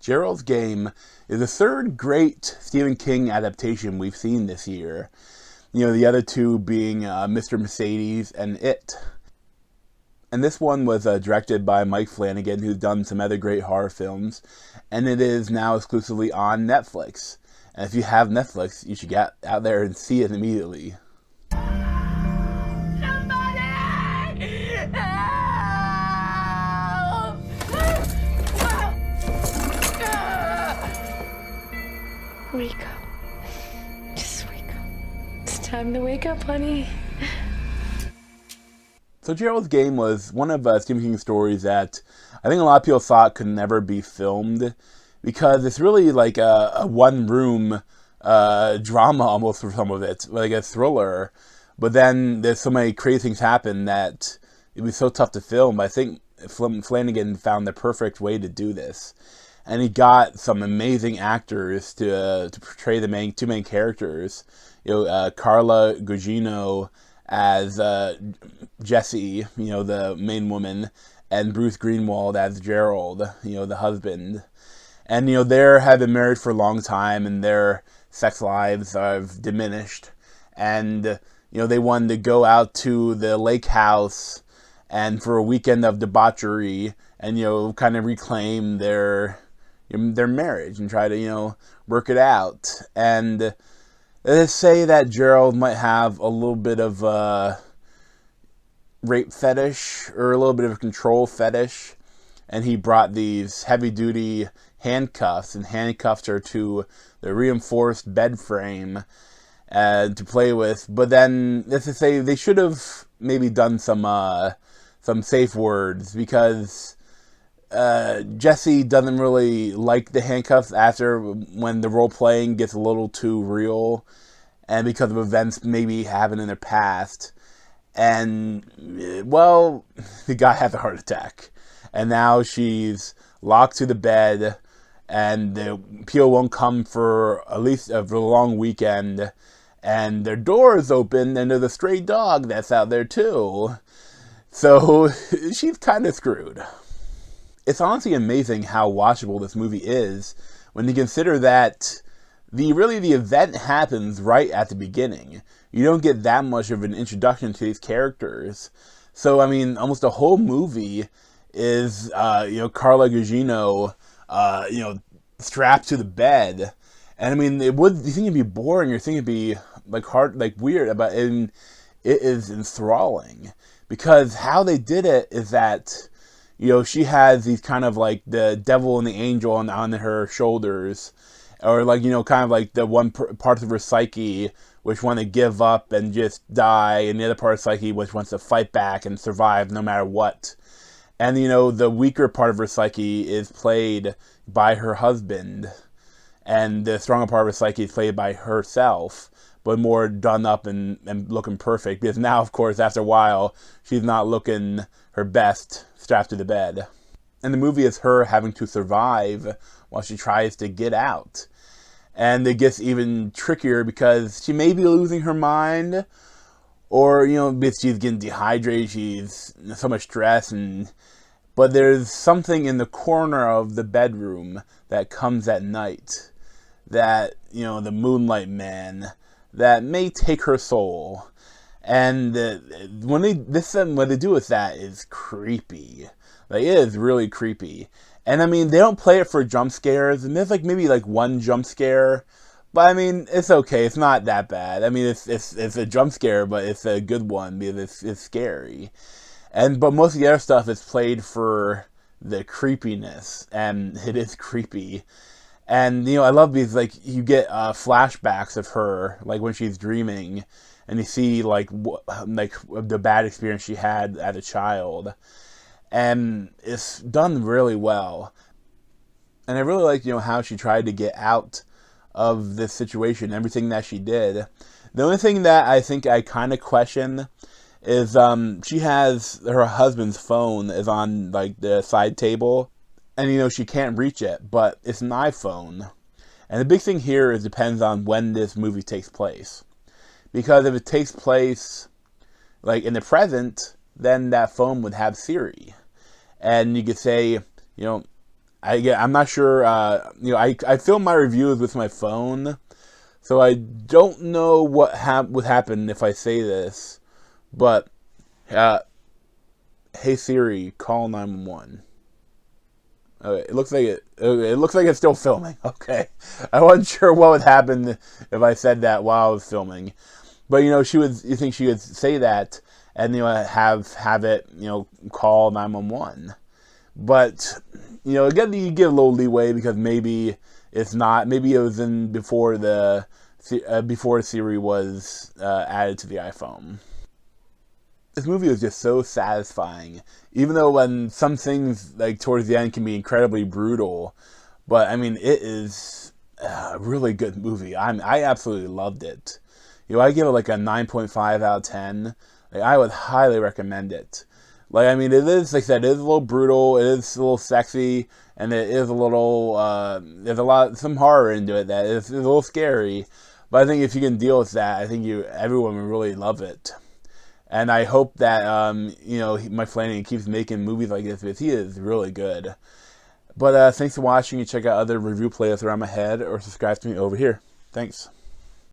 Gerald's Game is the third great Stephen King adaptation we've seen this year. You know, the other two being Mr. Mercedes and It. And this one was directed by Mike Flanagan, who's done some other great horror films. And it is now exclusively on Netflix. And if you have Netflix, you should get out there and see it immediately. Wake up. Just wake up. It's time to wake up, honey. So Gerald's Game was one of Stephen King's stories that I think a lot of people thought could never be filmed because it's really like a one-room drama almost for some of it, like a thriller. But then there's so many crazy things happen that it was so tough to film. I think Flanagan found the perfect way to do this. And he got some amazing actors to portray the two main characters. You know, Carla Gugino as Jessie, you know, the main woman, and Bruce Greenwald as Gerald, you know, the husband. And, you know, they have been married for a long time, and their sex lives have diminished. And, you know, they wanted to go out to the lake house and for a weekend of debauchery and, you know, kind of reclaim their marriage and try to, you know, work it out. And they say that Gerald might have a little bit of a rape fetish or a little bit of a control fetish. And he brought these heavy-duty handcuffs and handcuffed her to the reinforced bed frame to play with. But then, let's just say, they should have maybe done some safe words because Jessie doesn't really like the handcuffs when the role-playing gets a little too real and because of events maybe happened in their past. And, well, the guy had a heart attack. And now she's locked to the bed and the people won't come for at least a long weekend. And their door is open and there's a stray dog that's out there too. So she's kind of screwed. It's honestly amazing how watchable this movie is when you consider that the event happens right at the beginning. You don't get that much of an introduction to these characters. So, I mean, almost the whole movie is, Carla Gugino, strapped to the bed. And, I mean, you think it'd be boring, you think it'd be, weird, but it is enthralling. Because how they did it is that, you know, she has these kind of like the devil and the angel on her shoulders. Or like, you know, kind of like the one part of her psyche which want to give up and just die. And the other part of psyche which wants to fight back and survive no matter what. And, you know, the weaker part of her psyche is played by her husband. And the stronger part of her psyche is played by herself. But more done up and looking perfect. Because now, of course, after a while, she's not looking her best strapped to the bed. And the movie is her having to survive while she tries to get out. And it gets even trickier because she may be losing her mind. Or, you know, she's getting dehydrated, she's so much stress. But there's something in the corner of the bedroom that comes at night. That, you know, the Moonlight Man, that may take her soul. And what they do with that is creepy. Like, it is really creepy. And I mean, they don't play it for jump scares. And there's like maybe like one jump scare. But I mean, it's okay. It's not that bad. I mean, it's a jump scare, but it's a good one because it's scary. But most of the other stuff is played for the creepiness. And it is creepy. And, you know, I love these, like, you get flashbacks of her, like, when she's dreaming, and you see, like the bad experience she had as a child. And it's done really well. And I really like, you know, how she tried to get out of this situation, everything that she did. The only thing that I think I kind of question is she has her husband's phone is on, like, the side table. And, you know, she can't reach it, but it's an iPhone. And the big thing here is depends on when this movie takes place. Because if it takes place, like, in the present, then that phone would have Siri. And you could say, you know, I'm not sure. I film my reviews with my phone, so I don't know what would happen if I say this. But, hey Siri, call 911. Okay, it looks like it looks like it's still filming. Okay, I wasn't sure what would happen if I said that while I was filming, but you think she would say that and have it call 911, but again you give a little leeway because maybe it's not. Maybe it was in before Siri was added to the iPhone. This movie was just so satisfying, even though when some things like towards the end can be incredibly brutal. But I mean, it is a really good movie. I absolutely loved it. I give it like a 9.5 out of 10. Like, I would highly recommend it. Like, I mean, it is, like I said, it is a little brutal, it is a little sexy, and it is a little, there's some horror into it that is a little scary. But I think if you can deal with that, I think everyone will really love it. And I hope that, Mike Flanagan keeps making movies like this because he is really good. But thanks for watching, and check out other review playlists around my head, or subscribe to me over here. Thanks.